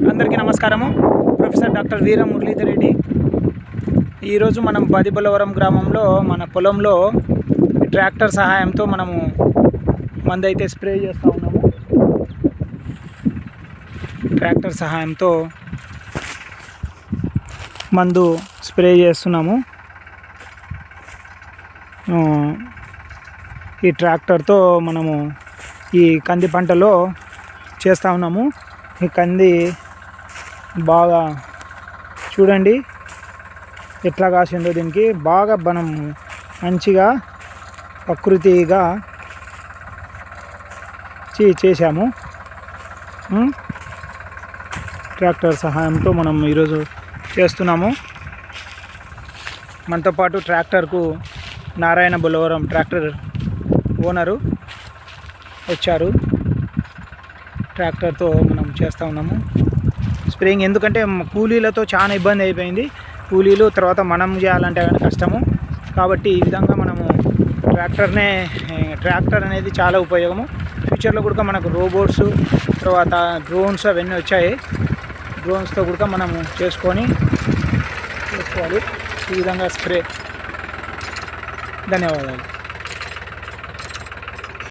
అందరికీ నమస్కారము. Professor doctor వీర మురళీధర్ రెడ్డి. ఈరోజు మనం బదిబలవరం గ్రామంలో మన పొలంలో ట్రాక్టర్ సహాయంతో మనము మందైతే స్ప్రే చేస్తూ ఉన్నాము. ట్రాక్టర్ సహాయంతో మందు స్ప్రే చేస్తున్నాము. ఈ ట్రాక్టర్తో మనము ఈ కంది పంటలో చేస్తూ ఉన్నాము. ఈ కంది బాగా చూడండి ఎట్లా కాసిందో. దీనికి బాగా మనం మంచిగా ప్రకృతిగా చేసాము. ట్రాక్టర్ సహాయంతో మనం ఈరోజు చేస్తున్నాము. మనతో పాటు ట్రాక్టర్కు నారాయణ బులవరం ట్రాక్టర్ ఓనరు వచ్చారు. ట్రాక్టర్తో మనం చేస్తూ ఉన్నాము స్ప్రేయింగ్. ఎందుకంటే కూలీలతో చాలా ఇబ్బంది అయిపోయింది. కూలీలు తర్వాత మనం చేయాలంటే కానీ కష్టము. కాబట్టి ఈ విధంగా మనము ట్రాక్టర్ అనేది చాలా ఉపయోగము. ఫ్యూచర్లో కూడా మనకు రోబోట్స్ తర్వాత డ్రోన్స్ అవన్నీ వచ్చాయి. డ్రోన్స్తో కూడా మనము చేసుకోవాలి. ఈ విధంగా స్ప్రే. ధన్యవాదాలు.